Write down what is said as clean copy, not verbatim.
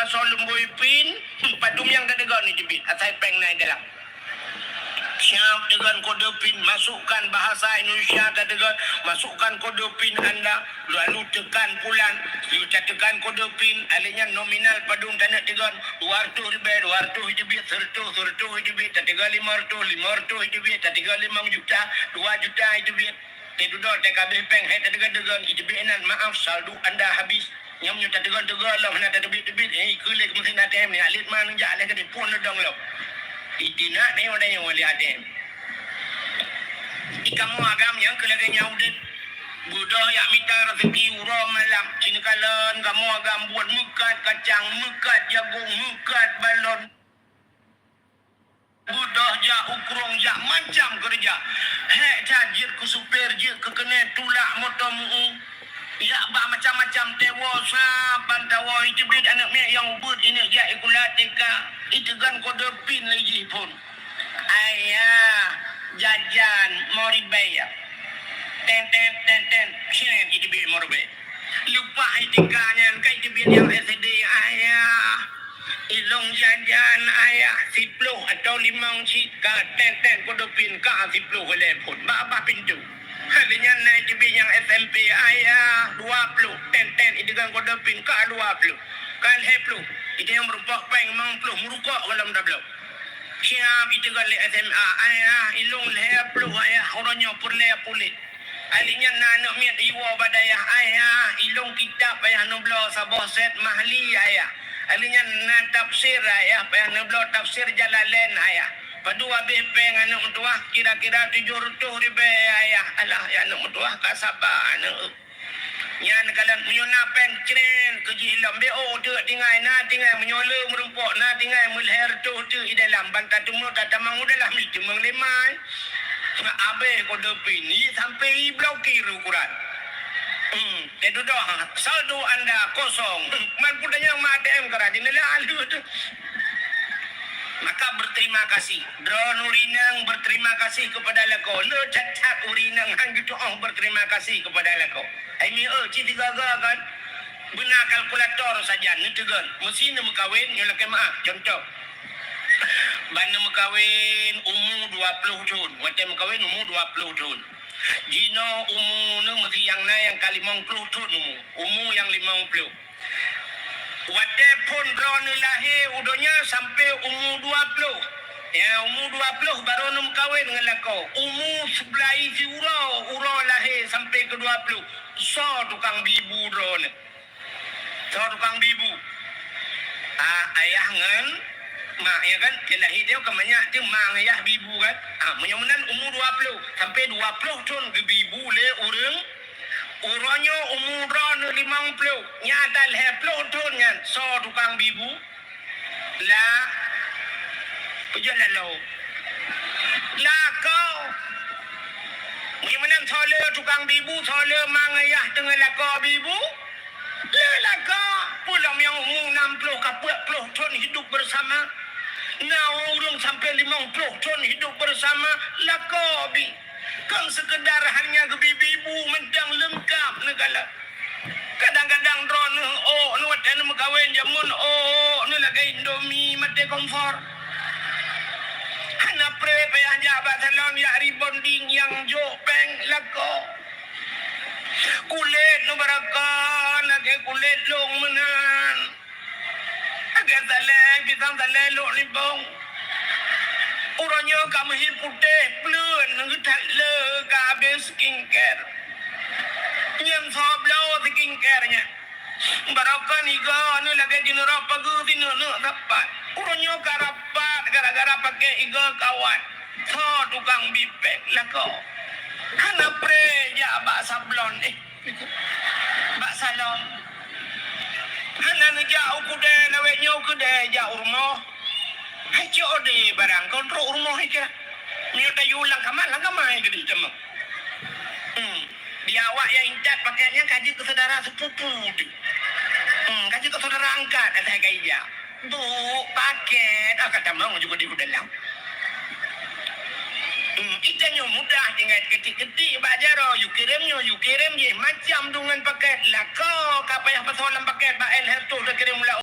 pasal lembui pin, padum yang dadegan ni jebit. Asai peng naik dalam. Siap dengan kode PIN, masukkan bahasa Indonesia dadegan, masukkan kode PIN anda, lalu tekan pulang, you tekan kode PIN, alihnya nominal padum tanah tegan, 200 hijabit, 100 hijabit, 500 hijabit, 5 juta, 2 juta hijabit. Keduduk TKB peng, hai dadegan hijabinan, maaf saldo anda habis. Yang menyuta tegan lah, mana ada debit, kulik mesin ATM ni, alit mana jalan ke pun ledong lah. Itina ni orang yang wali adem. Ikamu agam yang kelaganya udit. Budak yang minta rezeki urang malam. Cina kalan kamu agam buat mukat kacang, mukat jagung, mukat balon. Budak jak ukrong jak macam kerja. Hek tajir ke supir je ke kena tulak motomu. Ya bah macam-macam tewa saban tawa itu bid anak mek yang ubud ini ya ikulatika itu kan kode pin lagi pun ayah jajan moribaya ten sien itu bid moribaya lupa itikanya kai itu bid yang SD ayah ilong jajan ayah 10 atau 5 cika ten kode pin ka 10 oleh pun bapa pintu. Halinya naik JB yang SMP ayah 20 ten itu kan kode pin ka 20 kan heplu itu yang merupakan peng mang puluh merukak kalau dah belum siap itu kan le SMA ayah ilung heplu ayah orangnya purle pulit halinya nanak miat iwa badaya ayah ilung kitab ayah nublo sabah set mahli ayah halinya na tafsir ayah ayah nublo tafsir Jalalain ayah padu habis peng anak mentua kira-kira 700 ribu ayah alah ya anak mentua kasabah anak yan kalan menyona peng cren kejilam be tu tinggal menyola merumpok tinggal melher tu di dalam bantat tumu tatamang dalam itu menglemai abe kode pin ni sampai blokir ukuran itu dah saldo anda kosong man pudanya madem kerajin lalu tu. Maka berterima kasih. Drone urinang berterima kasih kepada lako. Le cacat urinang hang gitu berterima kasih kepada lako. Ini citi gaga kan. Benar kalkulator saja ni tegan. Mesin nak kawin yang laki maaf. Contoh. Bana kawin umur 20 tahun. Macam kawin umur 20 tahun. Jino umur ni mesti yang na yang kali 50 tahun umur yang 50. Walaupun drone lahir udonya sampai umur 20. Ya, umur 20 baru nak kahwin dengan lako. Umur sebelah isi urau lahir sampai ke 20. So tukang bibu drone. So tukang bibu. Ayah ngan mak ya kan, ke lahir dia kebanyak dia mak ayah bibu kan. Menyamunan umur 20 sampai 20 tahun ke bibu le orang. Orangnya umur 50 nyata leplo tahun kan so tukang bibu lah pejalan lo lah kau menang sole tukang bibu sole mangayah dengan lako bibu lah kau pulang yang umur 60 ke 40 tahun hidup bersama nah orang sampai 50 tahun hidup bersama lako bi kan sekedar hanya ke bibu mentang lengkap negala. Kadang-kadang drone nuat dan mengkawin jamun nu lagi Indomie mati komfor. Hana pre payah jabat salon ya rebonding yang jo peng lako. Kulit nu barakan lagi kulit long menan. Agak saleh bitang saleh lo ni bong. Orangnya kamu putih pelun ngetak le kabe skincare. Yang sablau skincare-nya. Barakan iga ni lagi dinera pagi dinu dapat. Orangnya karapat gara-gara pakai iga kawan. So tukang bipek lako. Hana pre ya bak sablon bak salon. Hana ni jauh kuda lawek nyau kuda jauh rumah. Haji ode barang kontrol rumah aja. Minta yulang kamai gede cuma. Dia awak yang incat pakainya kaji ke saudara sepupu. Kaji ke saudara angkat ada gaya. Bu paket kata mau juga di dalam. Itanya mudah tinggal ketik-ketik bajaro you kirim je macam dengan paket lah kau kapayah pasolan paket ba el hertu kirim mula